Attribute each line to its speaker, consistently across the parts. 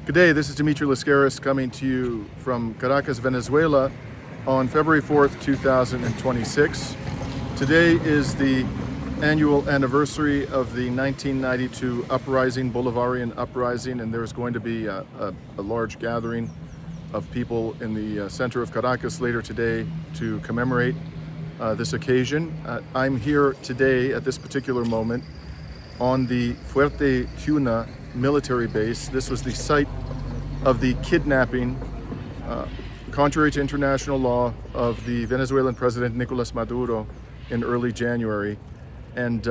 Speaker 1: Good day, this is Dimitri Lascaris coming to you from Caracas, Venezuela on February 4th, 2026. Today is the annual anniversary of the 1992 uprising, Bolivarian uprising, and there's going to be a large gathering of people in the center of Caracas later today to commemorate this occasion. I'm here today at this particular moment on the Fuerte Tiuna military base. This was the site of the kidnapping, contrary to international law, of the Venezuelan President Nicolás Maduro in early January. And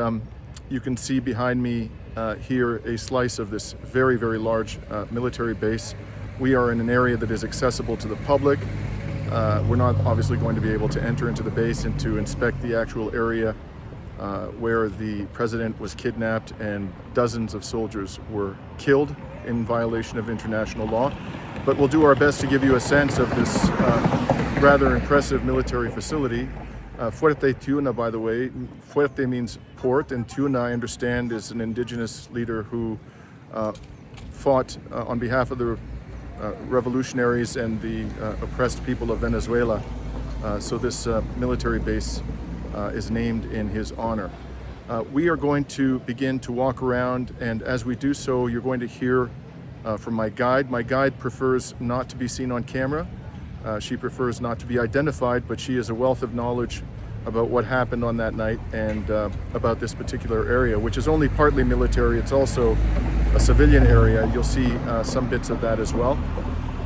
Speaker 1: you can see behind me here a slice of this very, very large military base. We are in an area that is accessible to the public. We're not obviously going to be able to enter into the base and to inspect the actual area where the president was kidnapped and dozens of soldiers were killed in violation of international law. But we'll do our best to give you a sense of this rather impressive military facility. Fuerte Tiuna, by the way, Fuerte means port, and Tiuna, I understand, is an indigenous leader who fought on behalf of the revolutionaries and the oppressed people of Venezuela. So this military base is named in his honor. We are going to begin to walk around, and as we do so, you're going to hear from my guide. My guide prefers not to be seen on camera. She prefers not to be identified, but she is a wealth of knowledge about what happened on that night and about this particular area, which is only partly military. It's also a civilian area. You'll see some bits of that as well.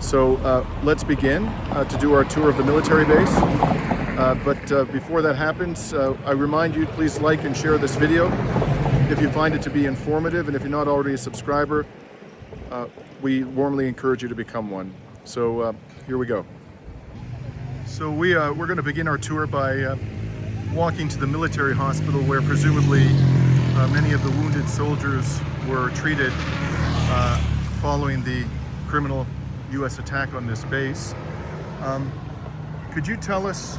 Speaker 1: So let's begin to do our tour of the military base. But before that happens, I remind you, please like and share this video if you find it to be informative, and if you're not already a subscriber, we warmly encourage you to become one. So here we go. So we're going to begin our tour by walking to the military hospital, where presumably many of the wounded soldiers were treated following the criminal U.S. attack on this base. Could you tell us,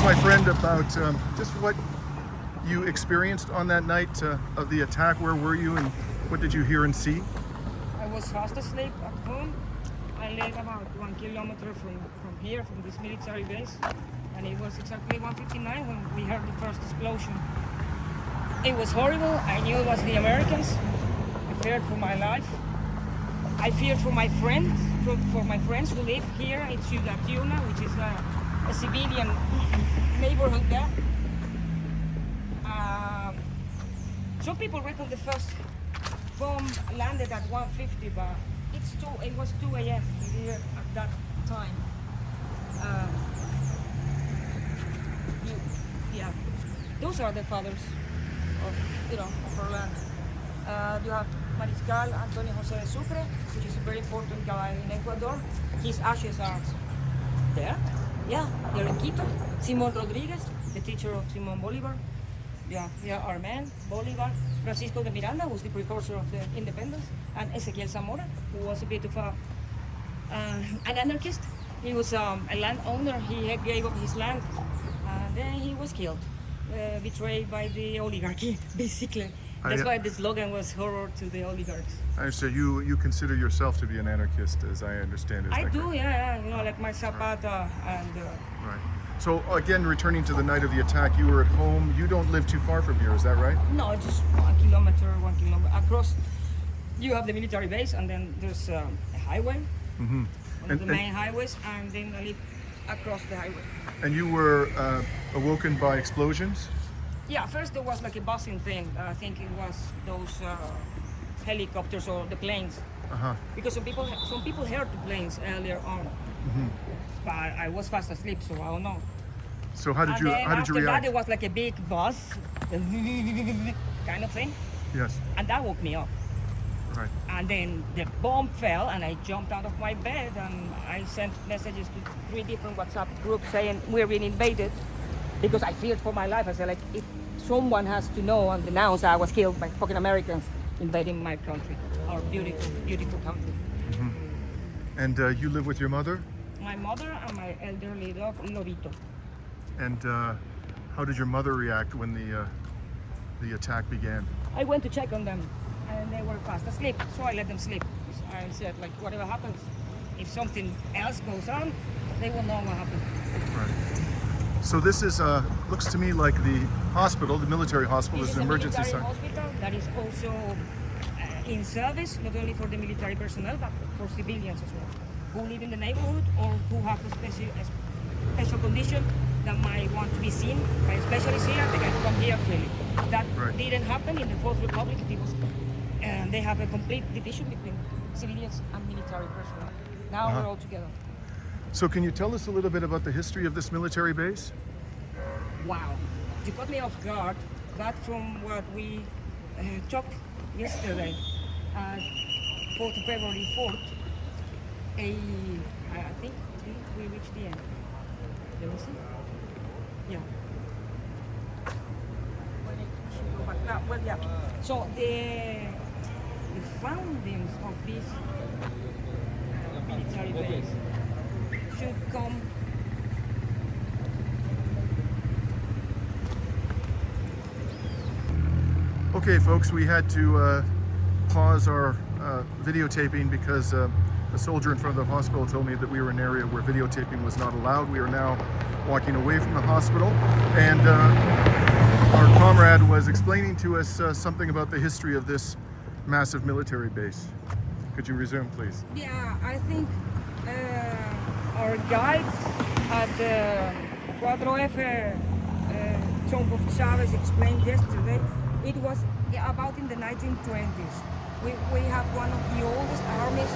Speaker 1: my friend, about just what you experienced on that night of the attack? Where were you, and what did you hear and see?
Speaker 2: I was fast asleep at home. I live about 1 kilometer from here, from this military base, and it was exactly 1:59 when we heard the first explosion. It was horrible. I knew it was the Americans. I feared for my life. I feared for my friends, who live here in Cilia Flores, which is a civilian neighborhood there. Some people reckon the first bomb landed at 1:50, but it was 2 a.m. here at that time. Yeah, those are the fathers of our land. You have Mariscal Antonio José de Sucre, which is a very important guy in Ecuador. His ashes are there. Yeah, they're in Quito. Simón Rodríguez, the teacher of Simón Bolívar. Yeah, Armand Bolivar, Francisco de Miranda, who's the precursor of the independence, and Ezequiel Zamora, who was a bit of an anarchist. He was a landowner. He gave up his land, and then he was killed, betrayed by the oligarchy, basically. That's why the slogan was "Horror to the oligarchs."
Speaker 1: I understand you consider yourself to be an anarchist, as I understand it.
Speaker 2: I do, yeah, like my Zapata and.
Speaker 1: Right. So again, returning to the night of the attack, you were at home. You don't live too far from here, is that right?
Speaker 2: No, just 1 kilometer across. You have the military base, and then there's a highway, one of the main highways, and then I live across the highway.
Speaker 1: And you were awoken by explosions?
Speaker 2: Yeah, first there was like a buzzing thing. I think it was those helicopters or the planes. Because some people heard the planes earlier on. But I was fast asleep, so I don't know.
Speaker 1: So how did you react?
Speaker 2: After that, it was like a big buzz, kind of thing.
Speaker 1: Yes.
Speaker 2: And that woke me up.
Speaker 1: Right.
Speaker 2: And then the bomb fell, and I jumped out of my bed, and I sent messages to 3 different WhatsApp groups saying we're being invaded, because I feared for my life. I said, like, if someone has to know and announce I was killed by fucking Americans invading my country, our beautiful, beautiful country.
Speaker 1: And you live with your mother?
Speaker 2: My mother and my elderly dog, Lorito.
Speaker 1: And how did your mother react when the attack began?
Speaker 2: I went to check on them. and they were fast asleep. So I let them sleep. I said, like, whatever happens, if something else goes on, they will know what happened.
Speaker 1: Right. So this is looks to me like the hospital, the military hospital,
Speaker 2: This
Speaker 1: is
Speaker 2: is
Speaker 1: an
Speaker 2: a
Speaker 1: emergency
Speaker 2: military
Speaker 1: center.
Speaker 2: hospital that is also in service, not only for the military personnel, but for civilians as well, who live in the neighborhood or who have a special condition that might want to be seen by specialists here. They can come here freely. That
Speaker 1: Right.
Speaker 2: didn't happen in the Fourth Republic because they have a complete division between civilians and military personnel. Now we're all together.
Speaker 1: So can you tell us a little bit about the history of this military base?
Speaker 2: Wow, you caught me off guard, but from what we talked yesterday, 4th of February 4th, I think we reached the end. Let me see. Yeah. Well, I should go back. Well, yeah. So the foundings of this military base should come.
Speaker 1: Okay, folks, we had to pause our videotaping because a soldier in front of the hospital told me that we were in an area where videotaping was not allowed. We are now walking away from the hospital, and our comrade was explaining to us something about the history of this massive military base. Could you resume, please?
Speaker 2: Yeah, I think our guide at the 4F tomb of Chavez explained yesterday. It was about in the 1920s. We have one of the oldest armies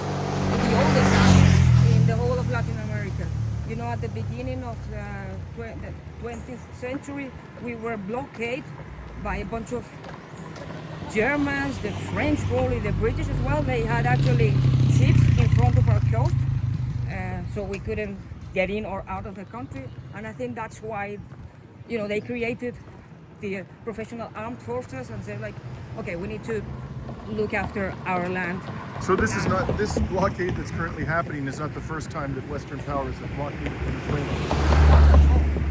Speaker 2: in the whole of Latin America. You know, at the beginning of the 20th century, we were blockaded by a bunch of Germans, the French, probably the British as well. They had actually ships in front of our coast, so we couldn't get in or out of the country. And I think that's why, you know, they created the professional armed forces and said, like, okay, we need to look after our land.
Speaker 1: So this is not, this blockade that's currently happening is not the first time that Western powers have blockaded Venezuela.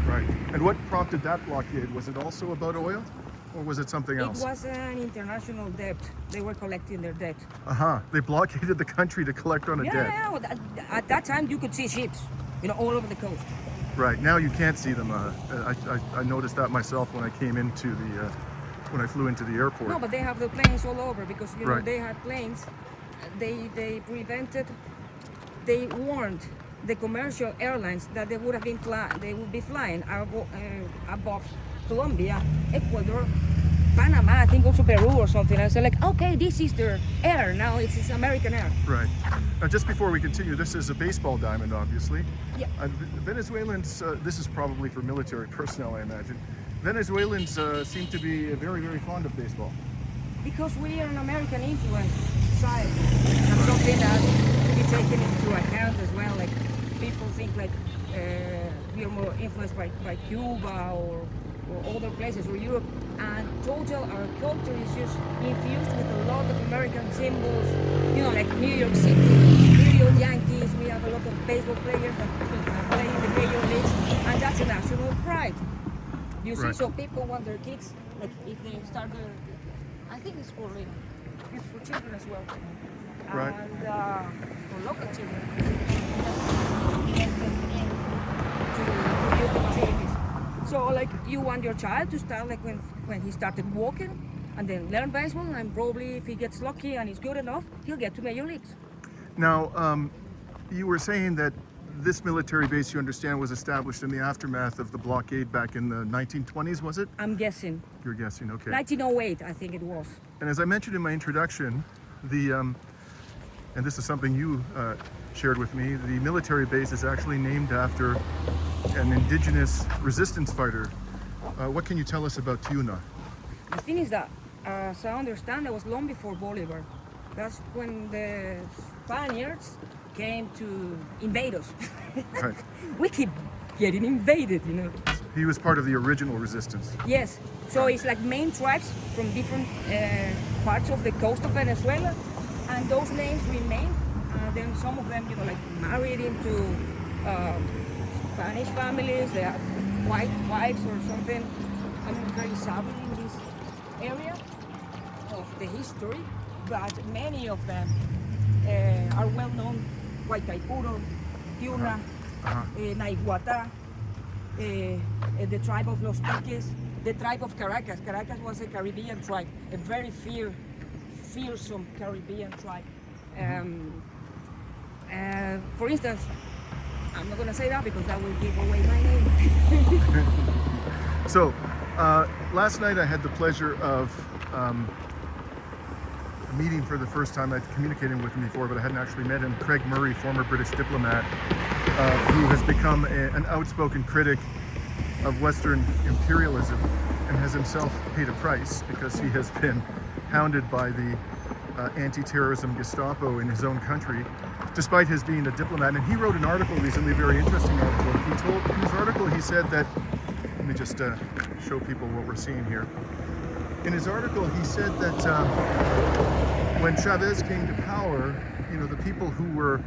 Speaker 1: Right. And what prompted that blockade? Was it also about oil, or was it something else?
Speaker 2: It was an international debt. They were collecting their debt.
Speaker 1: They blockaded the country to collect on a debt.
Speaker 2: Yeah, well, at that time you could see ships, you know, all over the coast.
Speaker 1: Right, now you can't see them. I noticed that myself when I came into the, when I flew into the airport.
Speaker 2: No, but they have the planes all over because, you know,
Speaker 1: Right.
Speaker 2: they had planes. They warned the commercial airlines that they would have been they would be flying above Colombia, Ecuador, Panama, I think also Peru or something. And so like, okay, this is their air now. It's American air.
Speaker 1: Right. Now, just before we continue, this is a baseball diamond, obviously.
Speaker 2: Yeah.
Speaker 1: Venezuelans, this is probably for military personnel, I imagine. Venezuelans seem to be very, very fond of baseball.
Speaker 2: Because we are an American influence society. That's something that to be taken into account as well. Like people think like we are more influenced by Cuba or other places or Europe. And total, our culture is just infused with a lot of American symbols. You know, like New York City, New York Yankees. We have a lot of baseball players that play in the major leagues, and that's a national pride. You see,
Speaker 1: Right.
Speaker 2: so people want their kids, like if they start their, I think it's for children as well.
Speaker 1: Right.
Speaker 2: And for local children, get them into youth activities. So like you want your child to start like when he started walking and then learn baseball, and probably if he gets lucky and he's good enough, he'll get to major leagues.
Speaker 1: Now, you were saying that this military base, you understand, was established in the aftermath of the blockade back in the 1920s, was it?
Speaker 2: I'm guessing.
Speaker 1: You're guessing, okay.
Speaker 2: 1908, I think it was.
Speaker 1: And as I mentioned in my introduction, and this is something you shared with me, the military base is actually named after an indigenous resistance fighter. What can you tell us about Tiuna?
Speaker 2: The thing is that, as I understand, it was long before Bolivar. That's when the Spaniards came to invade us.
Speaker 1: Right.
Speaker 2: We keep getting invaded, you know.
Speaker 1: He was part of the original resistance.
Speaker 2: Yes, so it's like main tribes from different parts of the coast of Venezuela, and those names remain. Then some of them, you know, like married into Spanish families. They have white wives or something. I'm very savvy in this area of the history, but many of them are well known. Huaycaipuro, Tiuna, Naiguatá, the tribe of Los Piques, the tribe of Caracas. Caracas was a Caribbean tribe, a very fearsome Caribbean tribe. For instance, I'm not going to say that because that will give away my name.
Speaker 1: So, last night I had the pleasure of meeting for the first time. I'd communicated with him before, but I hadn't actually met him. Craig Murray, former British diplomat, who has become an outspoken critic of Western imperialism and has himself paid a price because he has been hounded by the anti-terrorism Gestapo in his own country, despite his being a diplomat. And he wrote an article recently, a very interesting article. In his article, he said that, let me just show people what we're seeing here. In his article, he said that when Chavez came to power, the people who were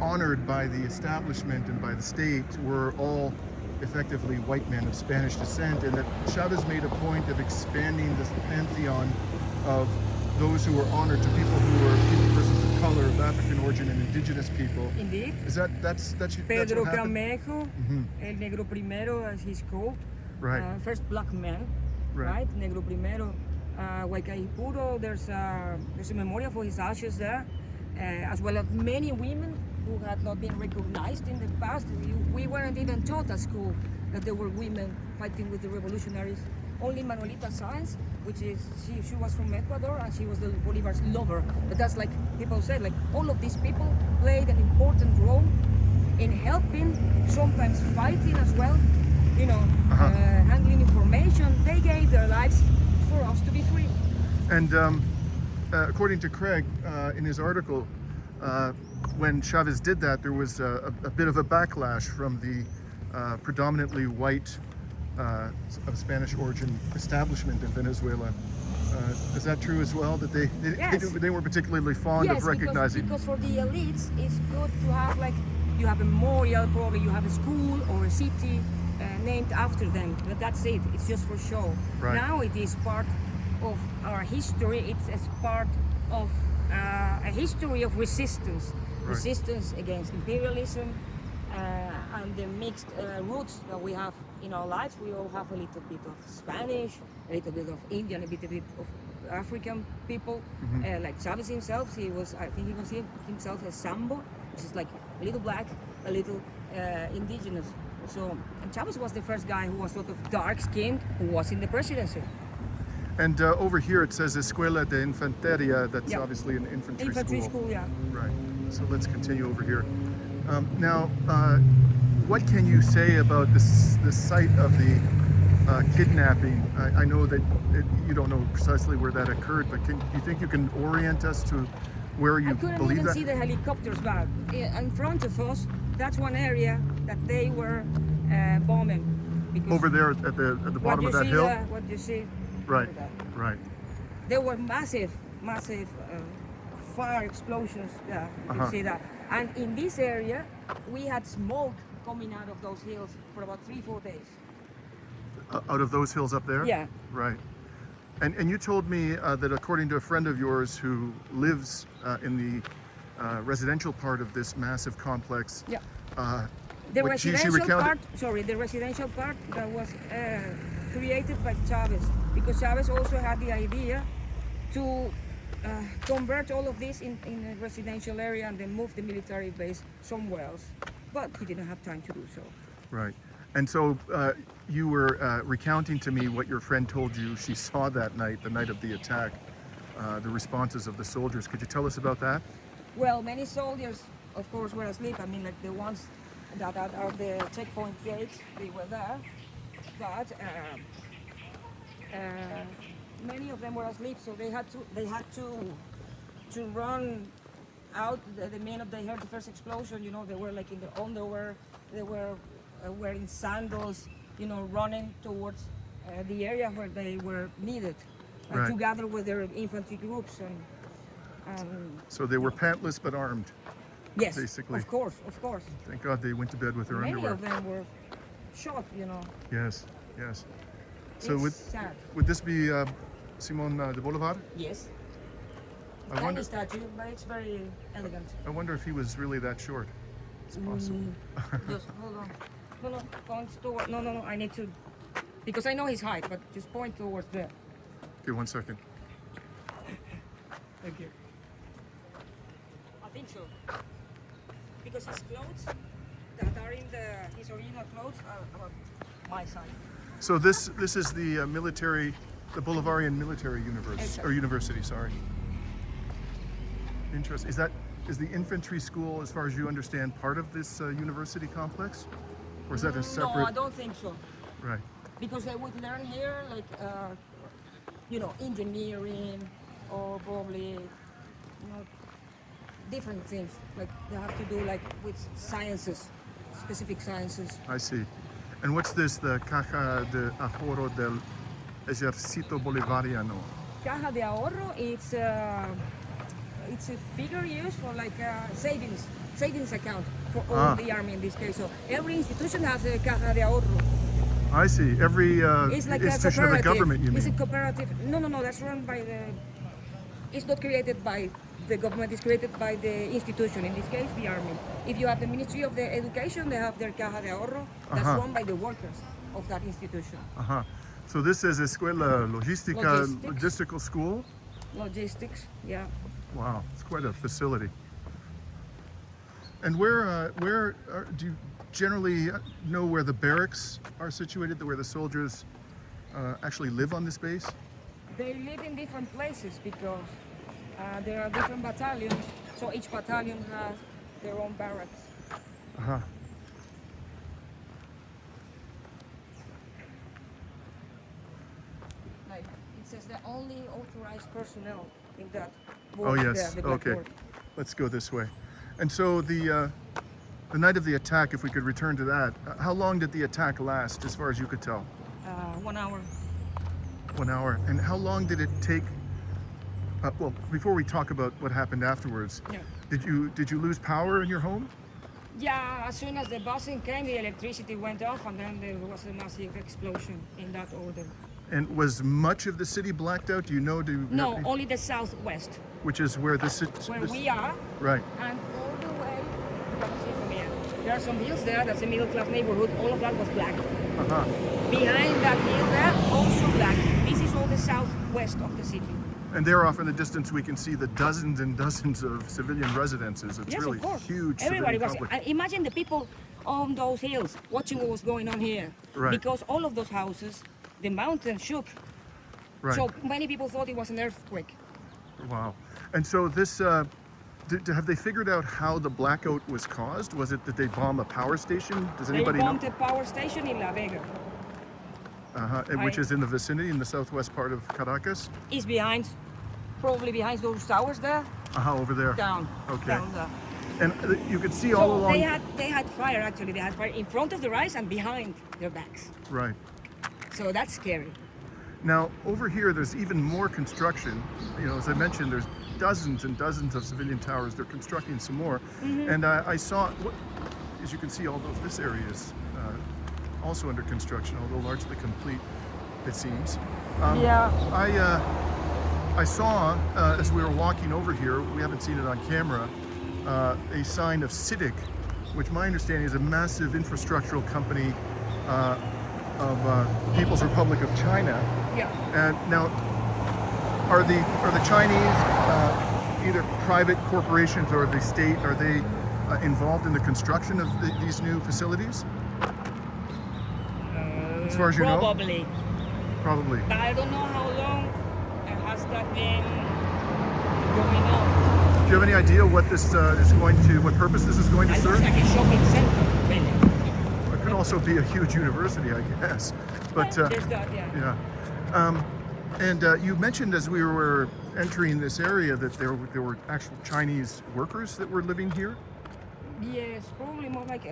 Speaker 1: honored by the establishment and by the state were all effectively white men of Spanish descent, and that Chavez made a point of expanding this pantheon of those who were honored to people who were persons of color, of African origin, and indigenous people.
Speaker 2: Indeed.
Speaker 1: Is that's
Speaker 2: Pedro
Speaker 1: what happened?
Speaker 2: Camejo, El Negro Primero, as he's called.
Speaker 1: Right.
Speaker 2: First black man. Right. Negro Primero. Huaycaipuro, there's a memorial for his ashes there, as well as many women who had not been recognized in the past. We weren't even taught at school that there were women fighting with the revolutionaries. Only Manuelita Sáenz, which is, she was from Ecuador and she was the Bolivar's lover. But that's like people said, like all of these people played an important role in helping, sometimes fighting as well, handling information. They gave their lives for us to be free.
Speaker 1: And according to Craig, in his article, when Chavez did that, there was a bit of a backlash from the predominantly white of Spanish origin establishment in Venezuela. Is that true as well? That they were particularly fond of recognizing?
Speaker 2: Because for the elites, it's good to have you have a memorial, probably you have a school or a city named after them, but that's it. It's just for show.
Speaker 1: Right.
Speaker 2: Now it is part of our history. It's as part of a history of resistance.
Speaker 1: Right.
Speaker 2: Resistance against imperialism and the mixed roots that we have in our lives. We all have a little bit of Spanish, a little bit of Indian, a little bit of African people. Like Chavez himself, I think he considered himself a Sambo, which is like a little black, a little indigenous. So Chavez was the first guy who was sort of dark-skinned, who was in the presidency.
Speaker 1: And over here it says Escuela de Infanteria. That's obviously an infantry
Speaker 2: school. Yeah.
Speaker 1: Right. So let's continue over here. Now, what can you say about the site of the kidnapping? I know that you don't know precisely where that occurred, but do you think you can orient us to where you believe that? I
Speaker 2: couldn't even see the helicopters back. In front of us, that's one area that they were bombing.
Speaker 1: Over there at the bottom of that hill?
Speaker 2: What you see?
Speaker 1: Right, right.
Speaker 2: There were massive fire explosions. Yeah, you can see that. And in this area, we had smoke coming out of those hills for about 3-4 days.
Speaker 1: Out of those hills up there?
Speaker 2: Yeah.
Speaker 1: Right. And you told me that according to a friend of yours who lives in the residential part of this massive complex.
Speaker 2: Yeah. The residential part that was created by Chavez, because Chavez also had the idea to convert all of this in a residential area and then move the military base somewhere else. But he didn't have time to do so.
Speaker 1: Right. And so you were recounting to me what your friend told you she saw that night, the night of the attack, the responses of the soldiers. Could you tell us about that?
Speaker 2: Well, many soldiers, of course, were asleep. I mean, like the ones that are the checkpoint gates, they were there. But many of them were asleep, so they had to run out. The minute they heard the first explosion, they were like in their underwear. They were wearing sandals, running towards the area where they were needed to gather with their infantry groups. And
Speaker 1: so they were pantless but armed.
Speaker 2: Yes,
Speaker 1: basically.
Speaker 2: Of course.
Speaker 1: Thank God they went to bed with their
Speaker 2: Many
Speaker 1: underwear.
Speaker 2: of them were shot,
Speaker 1: Yes. So
Speaker 2: it's sad.
Speaker 1: would this be Simón de Bolívar?
Speaker 2: Yes.
Speaker 1: I wonder.
Speaker 2: Tiny statue, but it's very elegant.
Speaker 1: I wonder if he was really that short. It's possible.
Speaker 2: Just hold on. No, point toward. No. I need to, because I know his height, but just point towards there.
Speaker 1: Okay, 1 second.
Speaker 2: Thank you. I think so. Because his clothes that are in his original clothes are about my size.
Speaker 1: So this is the military, the Bolivarian Military
Speaker 2: Exactly.
Speaker 1: University. Sorry. Interesting. Is the infantry school, as far as you understand, part of this university complex, or is that a separate?
Speaker 2: No, I don't think so.
Speaker 1: Right.
Speaker 2: Because they would learn here, like, engineering, or probably, different things. Like they have to do like with sciences, specific sciences.
Speaker 1: I see. And what's this? The Caja de Ahorro del Ejército Bolivariano.
Speaker 2: Caja de ahorro, it's a figure used for like savings account for all the army in this case. So every institution has a Caja de ahorro.
Speaker 1: I see. Every
Speaker 2: It's like
Speaker 1: institution of the government, you mean?
Speaker 2: It's a cooperative. No, that's run by the. It's not created by the government. It's created by the institution. In this case, the army. If you have the Ministry of the Education, they have their Caja de ahorro. That's run by the workers of that institution.
Speaker 1: So this is Escuela Logística,
Speaker 2: Logistics.
Speaker 1: logistical school.
Speaker 2: Logistics, yeah.
Speaker 1: Wow, it's quite a facility. And where do you generally know where the barracks are situated, where the soldiers actually live on this base?
Speaker 2: They live in different places because there are different battalions. So each battalion has their own barracks. Like it says the only authorized personnel in that.
Speaker 1: Oh yes.
Speaker 2: The
Speaker 1: Okay.
Speaker 2: blackboard.
Speaker 1: Let's go this way. And so the night of the attack, if we could return to that, how long did the attack last, as far as you could tell?
Speaker 2: 1 hour.
Speaker 1: 1 hour. And how long did it take? Well, before we talk about what happened afterwards,
Speaker 2: Yeah.
Speaker 1: did you lose power in your home?
Speaker 2: Yeah, as soon as the buzzing came, the electricity went off, and then there was a massive explosion in that order.
Speaker 1: And was much of the city blacked out? Do you know?
Speaker 2: No, only the southwest,
Speaker 1: Which is where this
Speaker 2: where we are,
Speaker 1: Right.
Speaker 2: and all the way. You can see from here. There are some hills there. That's a middle-class neighborhood. All of that was black. Behind that hill there, also black. This is all the southwest of the city.
Speaker 1: And there off in the distance, we can see the dozens and dozens of civilian residences. It's
Speaker 2: Yes,
Speaker 1: really
Speaker 2: of course.
Speaker 1: huge.
Speaker 2: Everybody
Speaker 1: civilian
Speaker 2: was.
Speaker 1: complex.
Speaker 2: Imagine the people on those hills watching what was going on here.
Speaker 1: Right.
Speaker 2: Because all of those houses, the mountain shook.
Speaker 1: Right.
Speaker 2: So many people thought it was an earthquake.
Speaker 1: Wow. And so this, have they figured out how the blackout was caused? Was it that they bomb a power station? Does anybody
Speaker 2: They bombed
Speaker 1: know?
Speaker 2: a power station in La Vega.
Speaker 1: Which is in the vicinity, in the southwest part of Caracas?
Speaker 2: It's behind, probably behind those towers there.
Speaker 1: Over there.
Speaker 2: Down.
Speaker 1: Okay.
Speaker 2: Down there.
Speaker 1: And you could see all
Speaker 2: So
Speaker 1: along.
Speaker 2: they had fire actually. They had fire in front of their eyes and behind their backs.
Speaker 1: Right.
Speaker 2: So that's scary.
Speaker 1: Now, over here, there's even more construction. As I mentioned, there's dozens and dozens of civilian towers. They're constructing some more. And I saw, as you can see, this area is also under construction, although largely complete, it seems.
Speaker 2: Yeah.
Speaker 1: I saw, as we were walking over here, we haven't seen it on camera, a sign of CITIC, which my understanding is a massive infrastructural company of People's Republic of China.
Speaker 2: Yeah.
Speaker 1: And now, are the Chinese either private corporations or the state? Are they involved in the construction of these new facilities? As far as you know,
Speaker 2: Probably.
Speaker 1: probably.
Speaker 2: But I don't know how long has that been going on.
Speaker 1: Do you have any idea what this is going to, what purpose this is going to
Speaker 2: It
Speaker 1: serve?
Speaker 2: looks like a shopping center, really.
Speaker 1: It could also be a huge university, I guess. But
Speaker 2: There's that, yeah.
Speaker 1: And you mentioned as we were entering this area that there were actual Chinese workers that were living here.
Speaker 2: Yes, probably more like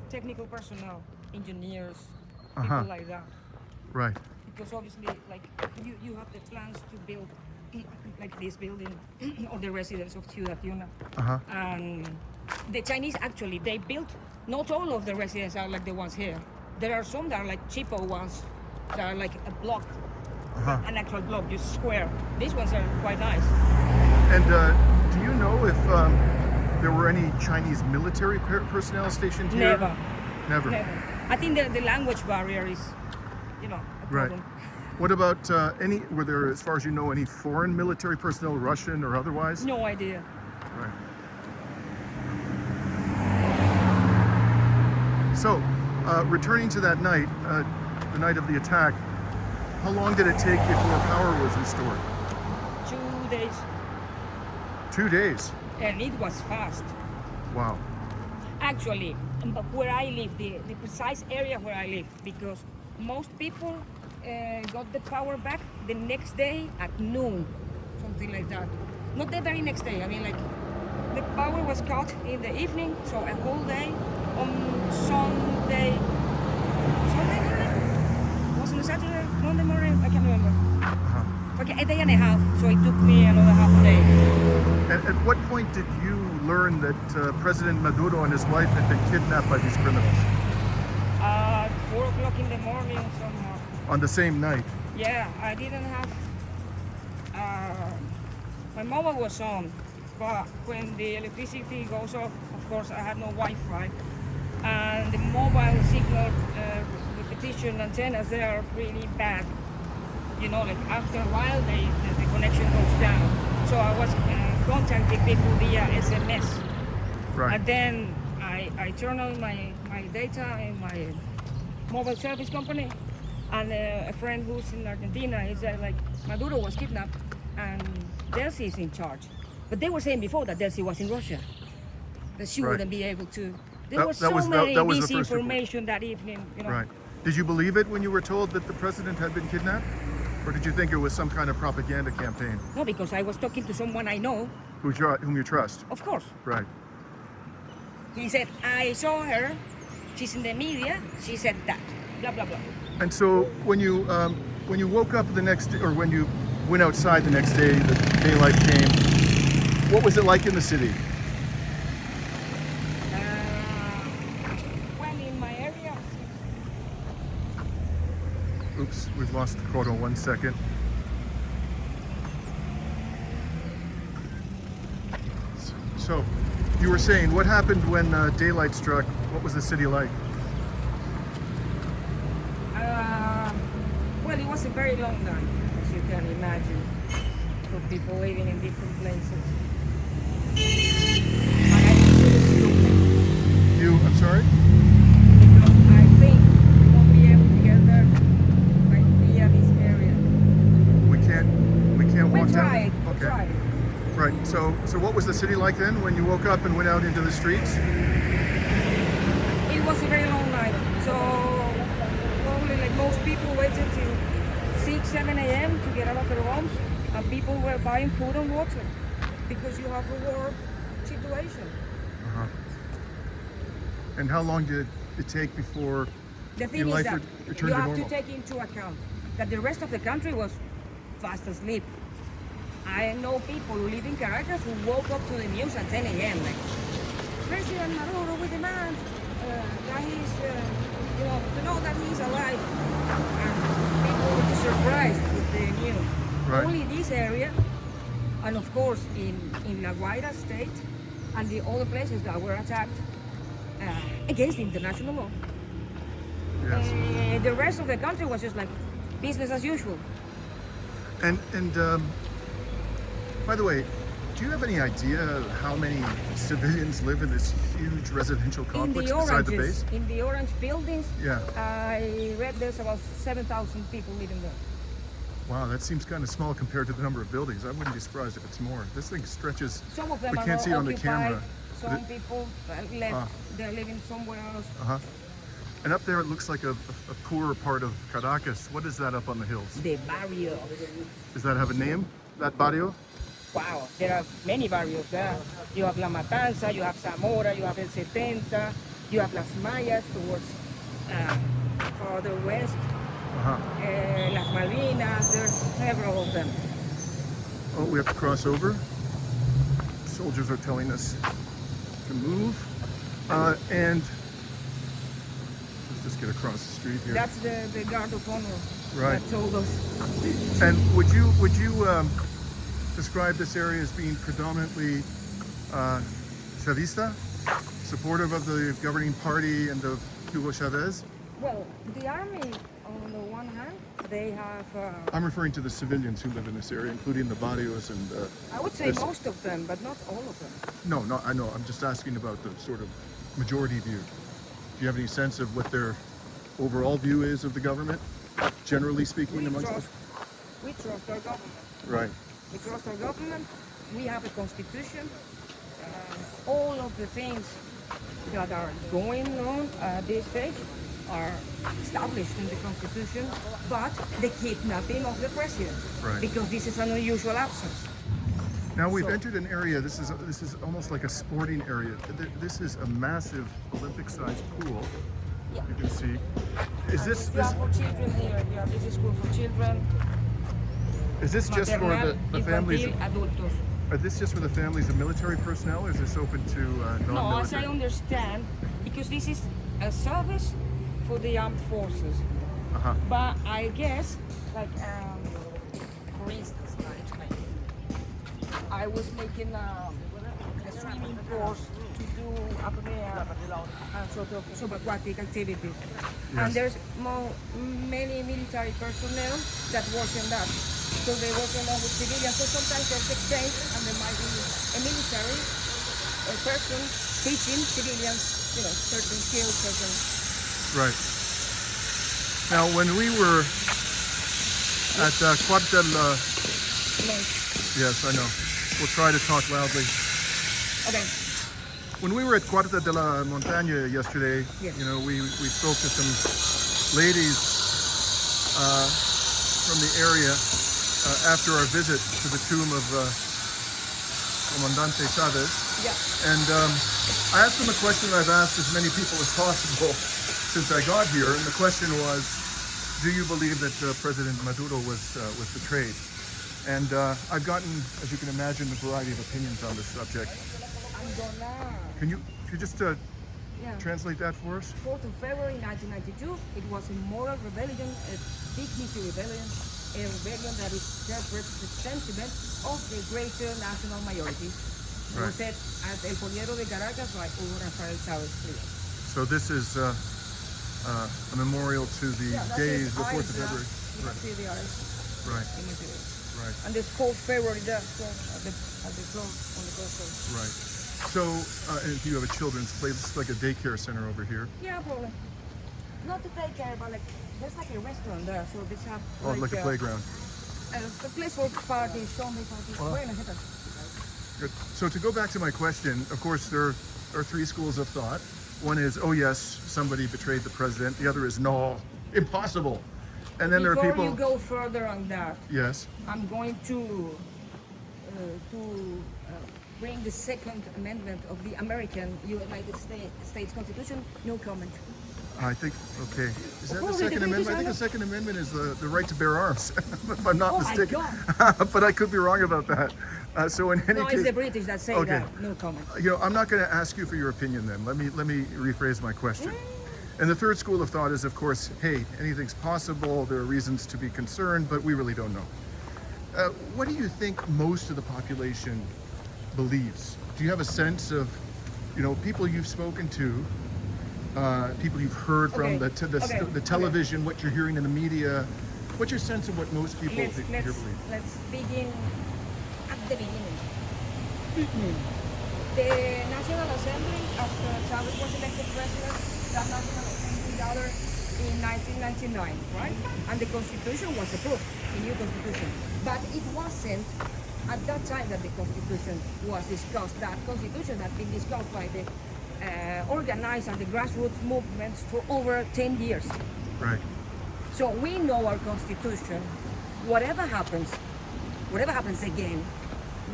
Speaker 2: technical personnel, engineers, people like that.
Speaker 1: Right.
Speaker 2: Because obviously, like you have the plans to build like this building or the residence of Fuerte Tiuna. And the Chinese actually they built. Not all of the residences are like the ones here. There are some that are like cheaper ones that are like a block, an actual block, just square. These ones are quite nice.
Speaker 1: And do you know if there were any Chinese military personnel stationed here?
Speaker 2: Never.
Speaker 1: Never.
Speaker 2: Never. I think the language barrier is, a
Speaker 1: Right.
Speaker 2: problem.
Speaker 1: What about were there, as far as you know, any foreign military personnel, Russian or otherwise?
Speaker 2: No idea.
Speaker 1: Right. So, returning to that night, the night of the attack, how long did it take before power was restored?
Speaker 2: 2 days.
Speaker 1: 2 days.
Speaker 2: And it was fast.
Speaker 1: Wow.
Speaker 2: Actually, but where I live, the precise area where I live, because most people got the power back the next day at noon, something like that. Not the very next day, I mean like the power was cut in the evening, so a whole day on Sunday morning? Was it Saturday? Monday morning? I can't remember.
Speaker 1: Uh-huh.
Speaker 2: Okay, a day and a half, so it took me another half a day.
Speaker 1: At what point did you learn that President Maduro and his wife had been kidnapped by these criminals?
Speaker 2: 4 o'clock in the morning somehow.
Speaker 1: On the same night?
Speaker 2: Yeah, I didn't have. My mobile was on, but when the electricity goes off, of course, I had no Wi-Fi, and the mobile signal repetition antennas, they are really bad. Like after a while, the connection goes down. So I was contacting people via SMS.
Speaker 1: Right.
Speaker 2: And then I turned on my data in my mobile service company, and a friend who's in Argentina, he said like Maduro was kidnapped and Delcy is in charge. But they were saying before that Delcy was in Russia, that she
Speaker 1: Right.
Speaker 2: wouldn't be able to. There
Speaker 1: That-
Speaker 2: was
Speaker 1: that
Speaker 2: so
Speaker 1: was-
Speaker 2: many
Speaker 1: that was the first report.
Speaker 2: misinformation that evening.
Speaker 1: Right. Did you believe it when you were told that the president had been kidnapped? Or did you think it was some kind of propaganda campaign?
Speaker 2: No, because I was talking to someone I know,
Speaker 1: Whom you trust?
Speaker 2: of course.
Speaker 1: Right.
Speaker 2: He said, I saw her, she's in the media, she said that, blah, blah, blah.
Speaker 1: And so when you woke up the next or when you went outside the next day, the daylight came, what was it like in the city?
Speaker 2: Well, in my area,
Speaker 1: Oops, we've lost the quote on 1 second. So, you were saying, what happened when daylight struck? What was the city like?
Speaker 2: well, it was a very long night, as you can imagine, for people living in different places. And I think it was stupid,
Speaker 1: I'm sorry?
Speaker 2: because I think we won't be able to get there right via this area.
Speaker 1: We can't
Speaker 2: We
Speaker 1: walk
Speaker 2: tried,
Speaker 1: down?
Speaker 2: we tried.
Speaker 1: Right. So what was the city like then when you woke up and went out into the streets?
Speaker 2: It was a very long night, so probably like most people waited till 6, 7 a.m. to get out of their homes, and people were buying food and water because you have a war situation.
Speaker 1: Uh-huh. And how long did it take before
Speaker 2: The
Speaker 1: your
Speaker 2: thing is
Speaker 1: life
Speaker 2: that
Speaker 1: returned
Speaker 2: you
Speaker 1: to
Speaker 2: have
Speaker 1: normal?
Speaker 2: to take into account that the rest of the country was fast asleep. I know people who live in Caracas who woke up to the news at 10 a.m. like, President Maduro, we demand that he's, to know that he's alive. And people were surprised with the news.
Speaker 1: Right.
Speaker 2: Only this area, and of course in La Guaira state, and the other places that were attacked against international law.
Speaker 1: Yes.
Speaker 2: The rest of the country was just like business as usual.
Speaker 1: And by the way, do you have any idea how many civilians live in this huge residential complex beside the base?
Speaker 2: In the orange buildings,
Speaker 1: Yeah.
Speaker 2: I read there's about 7,000 people living there.
Speaker 1: Wow, that seems kind of small compared to the number of buildings. I wouldn't be surprised if it's more. This thing stretches.
Speaker 2: Some of them
Speaker 1: We
Speaker 2: are
Speaker 1: can't see it on the
Speaker 2: occupied.
Speaker 1: camera.
Speaker 2: Some people left. They're living somewhere else.
Speaker 1: Uh-huh. And up there it looks like a poorer part of Caracas. What is that up on the hills?
Speaker 2: The barrio.
Speaker 1: Does that have a name? That barrio?
Speaker 2: Wow, there are many barrios there. You have La Matanza, you have Zamora, you have El 70, you have Las Mayas towards farther west.
Speaker 1: Uh-huh.
Speaker 2: Las Malvinas, there's several of them.
Speaker 1: Oh, we have to cross over. Soldiers are telling us to move. And let's just get across the street here.
Speaker 2: That's the guard of honor
Speaker 1: Right.
Speaker 2: that told us.
Speaker 1: And would you described this area as being predominantly Chavista, supportive of the governing party and of Hugo Chavez.
Speaker 2: Well, the army, on the one hand, they have.
Speaker 1: I'm referring to the civilians who live in this area, including the barrios and.
Speaker 2: I would say most of them, but not all of them.
Speaker 1: No, I know. I'm just asking about the sort of majority view. Do you have any sense of what their overall view is of the government, generally speaking,
Speaker 2: We
Speaker 1: amongst
Speaker 2: trust,
Speaker 1: us?
Speaker 2: we trust our government.
Speaker 1: Right.
Speaker 2: We trust our government. We have a constitution. All of the things that are going on at this stage are established in the constitution, but the kidnapping of the president,
Speaker 1: Right.
Speaker 2: because this is an unusual absence.
Speaker 1: Now we've
Speaker 2: So-
Speaker 1: entered an area. This is almost like a sporting area. This is a massive Olympic-sized pool.
Speaker 2: Yeah.
Speaker 1: You can see. Is this
Speaker 2: You have for children here. You have this is school for children.
Speaker 1: is this just for
Speaker 2: maternal,
Speaker 1: the families?
Speaker 2: infantil, adultos.
Speaker 1: Are this just for the families of military personnel, or is this open to
Speaker 2: No, as I
Speaker 1: non-military?
Speaker 2: understand, because this is a service for the armed forces.
Speaker 1: Uh-huh.
Speaker 2: But I guess, like, for instance, I was making a swimming course to do apnea and sort of subaquatic activities.
Speaker 1: Yes.
Speaker 2: And there's many military personnel that work in that. So they work along with civilians. So sometimes there's exchange, and there might be a military person teaching civilians, certain skills, certain.
Speaker 1: Right. Now, when we were at Cuartel, yes, I know. We'll try to talk loudly.
Speaker 2: Okay.
Speaker 1: When we were at Cuartel de la Montaña yesterday,
Speaker 2: Yes.
Speaker 1: we spoke to some ladies from the area after our visit to the tomb of Comandante Chavez.
Speaker 2: Yeah.
Speaker 1: And I asked them a question I've asked as many people as possible since I got here, and the question was, do you believe that President Maduro was betrayed? And I've gotten, as you can imagine, a variety of opinions on this subject.
Speaker 2: I'm gonna.
Speaker 1: Can you just
Speaker 2: Yeah.
Speaker 1: translate that for us?
Speaker 2: 4th of February 1992, it was a moral rebellion, a dignity rebellion, a rebellion that interprets the sentiment of the greater national majority. It
Speaker 1: Right.
Speaker 2: was said at El Poliero de Caracas by Hugo Chavez.
Speaker 1: So this is a memorial to the days, the 4th of February.
Speaker 2: You can see the eyes
Speaker 1: Right,
Speaker 2: in the village.
Speaker 1: right,
Speaker 2: And this 4th February there, so at the close, on the close.
Speaker 1: right. So if you have a children's place, it's like a daycare center over here.
Speaker 2: Yeah, probably. Not to take care, but there's like a restaurant there, so this have
Speaker 1: Oh, like a playground.
Speaker 2: a place for parties, zombie parties.
Speaker 1: Oh.
Speaker 2: Bueno, etc.
Speaker 1: Good. So to go back to my question, of course, there are three schools of thought. One is, oh yes, somebody betrayed the president. The other is, no, impossible. And then there are
Speaker 2: Before
Speaker 1: people.
Speaker 2: you go further on that,
Speaker 1: Yes.
Speaker 2: I'm going to bring the Second Amendment of the American United States Constitution. No comment.
Speaker 1: I think, okay. Is that the
Speaker 2: Well,
Speaker 1: Second
Speaker 2: the
Speaker 1: Amendment? I think the
Speaker 2: British
Speaker 1: Second Amendment is the right to bear arms, if I'm not
Speaker 2: Oh my
Speaker 1: mistaken. But I could be wrong about that. So in any
Speaker 2: No,
Speaker 1: case,
Speaker 2: it's the British that say
Speaker 1: Okay.
Speaker 2: that. No comment.
Speaker 1: I'm not going to ask you for your opinion then. Let me rephrase my question. And the third school of thought is, of course, hey, anything's possible. There are reasons to be concerned, but we really don't know. What do you think most of the population believes? Do you have a sense of, people you've spoken to, people you've heard from,
Speaker 2: Okay.
Speaker 1: the television, what you're hearing in the media? What's your sense of what most people here believe?
Speaker 2: Let's begin at the beginning. The National Assembly, after Chavez was elected president, the National Assembly gathered in 1999, right? And the Constitution was approved, the new Constitution. But it wasn't at that time that the Constitution was discussed. That Constitution had been discussed by the organized and the grassroots movements for over 10 years.
Speaker 1: Right.
Speaker 2: So we know our Constitution. Whatever happens again,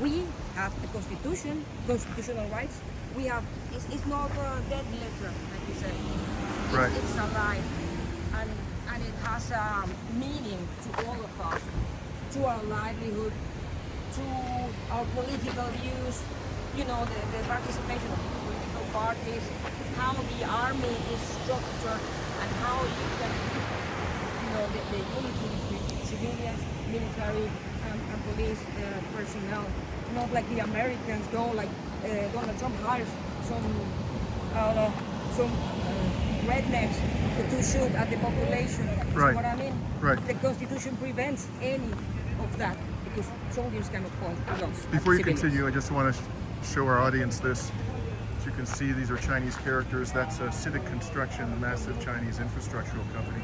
Speaker 2: we have the Constitution, constitutional rights. We have, it's not a dead letter, like you said.
Speaker 1: Right.
Speaker 2: It's alive, and it has a meaning to all of us, to our livelihood, to our political views, the participation of political parties, how the army is structured, and how you can, the unity between civilians, military, and police personnel, not like the Americans go like Donald Trump hires some, I don't know, some rednecks to shoot at the population.
Speaker 1: Right.
Speaker 2: See what I mean?
Speaker 1: Right.
Speaker 2: The Constitution prevents any of that because soldiers cannot point guns.
Speaker 1: Before you
Speaker 2: civilians.
Speaker 1: continue, I just want to show our audience this. As you can see, these are Chinese characters. That's Civic Construction, a massive Chinese infrastructural company.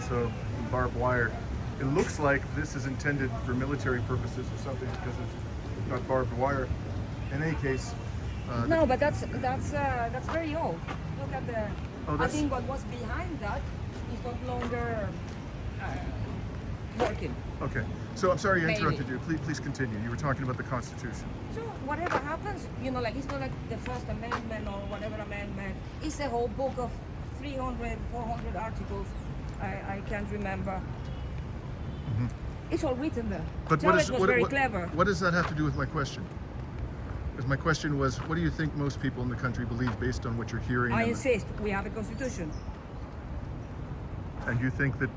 Speaker 1: So barbed wire. It looks like this is intended for military purposes or something because it's got barbed wire. In any case,
Speaker 2: no, but that's very old. Look at the.
Speaker 1: Oh,
Speaker 2: I think what was behind that is no longer working.
Speaker 1: okay. So I'm sorry I
Speaker 2: Maybe.
Speaker 1: interrupted you. Please continue. You were talking about the Constitution.
Speaker 2: So whatever happens, like it's not like the First Amendment or whatever amendment. It's a whole book of 300, 400 articles. I can't remember.
Speaker 1: Mm-hmm.
Speaker 2: It's all written there.
Speaker 1: But
Speaker 2: Chavez was very clever.
Speaker 1: What does that have to do with my question? Because my question was, what do you think most people in the country believe based on what you're hearing?
Speaker 2: I insist, we have a constitution.
Speaker 1: And you think that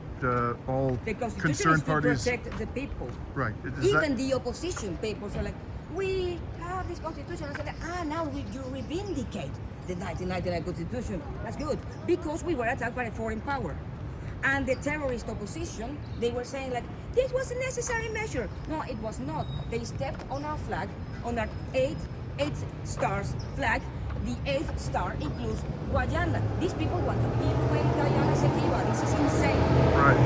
Speaker 1: all
Speaker 2: The constitution
Speaker 1: concerned
Speaker 2: is to
Speaker 1: parties,
Speaker 2: protect the people.
Speaker 1: right?
Speaker 2: Even the opposition papers are like, we have this constitution. I said, now you revindicate the 1999 constitution. That's good. Because we were attacked by a foreign power. And the terrorist opposition, they were saying like, this was a necessary measure. No, it was not. They stepped on our flag, on our eight stars flag. The 8th star includes Guyana. These people want to keep when Guyana Esequiba. This is insane.
Speaker 1: Right.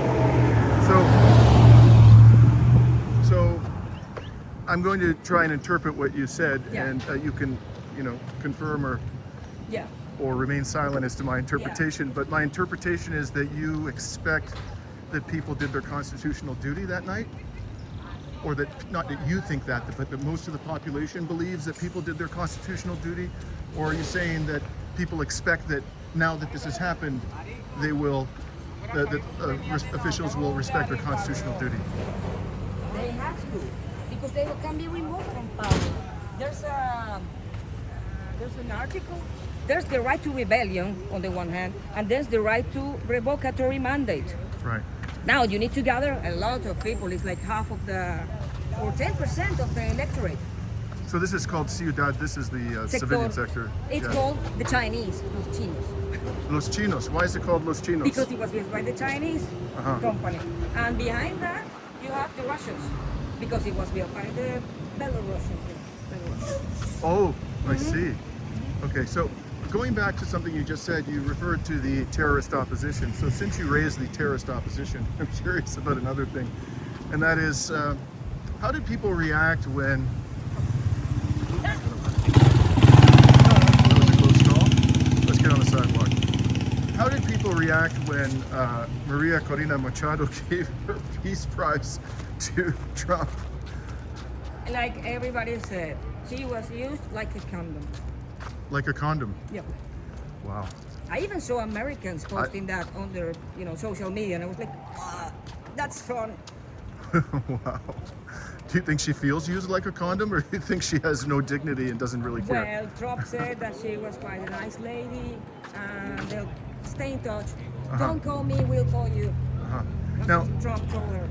Speaker 1: So I'm going to try and interpret what you said,
Speaker 2: Yeah.
Speaker 1: and you can, confirm
Speaker 2: Yeah.
Speaker 1: or remain silent as to my interpretation. But my interpretation is that you expect that people did their constitutional duty that night, or that not that you think that, but that most of the population believes that people did their constitutional duty, or are you saying that people expect that now that this has happened, they will, officials will respect their constitutional duty?
Speaker 2: They have to, because they can be removed from power. There's an article. There's the right to rebellion on the one hand, and there's the right to revocatory mandate.
Speaker 1: Right.
Speaker 2: Now you need to gather a lot of people. It's like half of or 10% of the electorate.
Speaker 1: So this is called Ciudad. This is the civilian sector.
Speaker 2: It's
Speaker 1: Yeah.
Speaker 2: called the Chinese, los chinos.
Speaker 1: Los Chinos. Why is it called Los Chinos?
Speaker 2: Because it was built by the Chinese
Speaker 1: Uh-huh.
Speaker 2: company. And behind that, you have the Russians. Because it was built by the Belarusians.
Speaker 1: Oh, I see. Okay, so going back to something you just said, you referred to the terrorist opposition. So since you raised the terrorist opposition, I'm curious about another thing. And that is, how did people react when... That was a close call. Let's get on the sidewalk. How did people react when Maria Corina Machado gave her peace prize to Trump?
Speaker 2: Like everybody said, she was used like a condom.
Speaker 1: Like a condom?
Speaker 2: Yep.
Speaker 1: Wow.
Speaker 2: I even saw Americans posting that on their, social media, and I was like, that's fun.
Speaker 1: Wow. Do you think she feels used like a condom, or do you think she has no dignity and doesn't really care?
Speaker 2: Well, Trump said that she was quite a nice lady, and they'll stay in touch. Don't call me, we'll call you. That's
Speaker 1: Now,
Speaker 2: what Trump told her.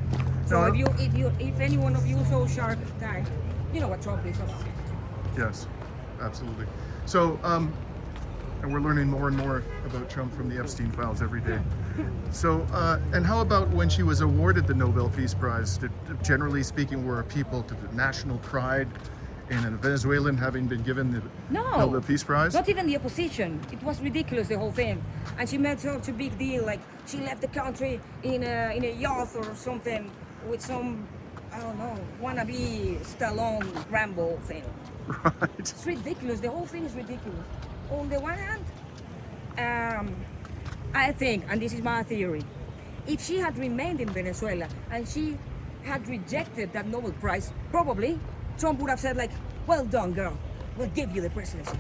Speaker 2: So
Speaker 1: now,
Speaker 2: if any one of you saw Shark Tank, you know what Trump is about.
Speaker 1: yes, absolutely. So, and we're learning more and more about Trump from the Epstein files every day. So, and how about when she was awarded the Nobel Peace Prize? Generally speaking, were people to the national pride in a Venezuelan having been given the Nobel Peace Prize?
Speaker 2: Not even the opposition. It was ridiculous, the whole thing. And she made such a big deal, like she left the country in a yacht or something with some, I don't know, wannabe Stallone Rambo thing.
Speaker 1: Right.
Speaker 2: It's ridiculous. The whole thing is ridiculous. On the one hand, I think, and this is my theory, if she had remained in Venezuela and she had rejected that Nobel Prize, probably Trump would have said like, well done, girl, we'll give you the presidency.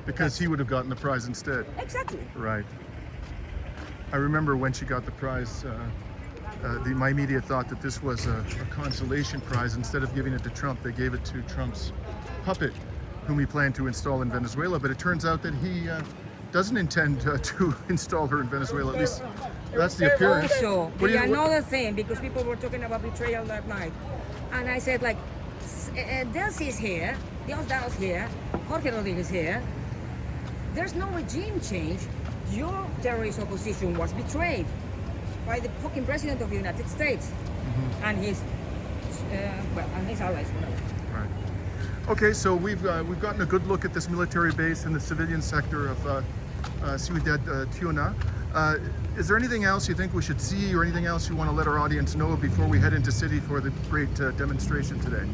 Speaker 1: Because he would have gotten the prize instead.
Speaker 2: Exactly.
Speaker 1: Right. I remember when she got the prize, my media thought that this was a consolation prize. Instead of giving it to Trump, they gave it to Trump's puppet, whom he planned to install in Venezuela. But it turns out that he doesn't intend to install her in Venezuela, at least That's the appearance.
Speaker 2: Also,
Speaker 1: What do you-
Speaker 2: another thing, because people were talking about betrayal that night, and I said like, Delcy is here, Diosdado's here, Jorge Rodriguez here. There's no regime change. Your terrorist opposition was betrayed by the fucking president of the United States and his and his allies.
Speaker 1: Right. Okay, so we've gotten a good look at this military base in the civilian sector of Ciudad Tiuna. Is there anything else you think we should see, or anything else you want to let our audience know before we head into city for the great demonstration today?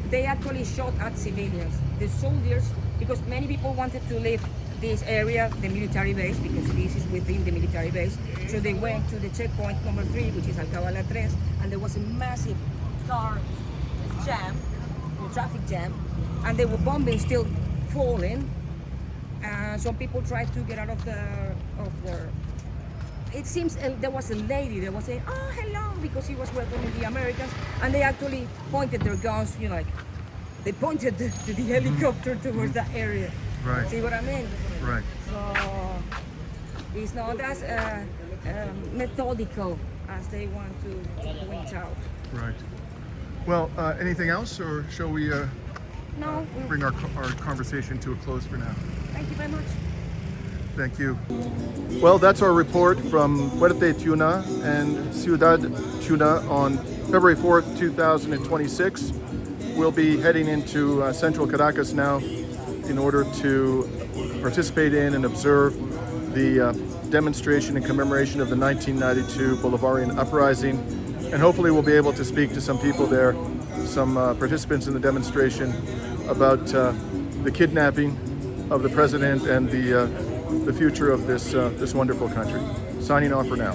Speaker 2: They actually shot at civilians, the soldiers, because many people wanted to leave this area, the military base, because this is within the military base. So they went to the checkpoint number 3, which is Alcabala 3, and there was a massive car jam, traffic jam, and they were bombing, still falling. Some people tried to get out of the. It seems there was a lady that was saying, "Oh, hello," because she was welcoming the Americans, and they actually pointed their guns, you know, like they pointed the helicopter towards that area.
Speaker 1: Right.
Speaker 2: See what I mean?
Speaker 1: Right.
Speaker 2: So it's not as methodical as they want to point out.
Speaker 1: Right. Well, anything else, or shall we
Speaker 2: No,
Speaker 1: bring our conversation to a close for now?
Speaker 2: thank you very much.
Speaker 1: Thank you. Well, that's our report from Fuerte Tiuna and Ciudad Tiuna on February 4th, 2026. We'll be heading into central Caracas now in order to participate in and observe the demonstration in commemoration of the 1992 Bolivarian uprising. And hopefully we'll be able to speak to some people there, some participants in the demonstration, about the kidnapping of the president and the future of this wonderful country. Signing off for now.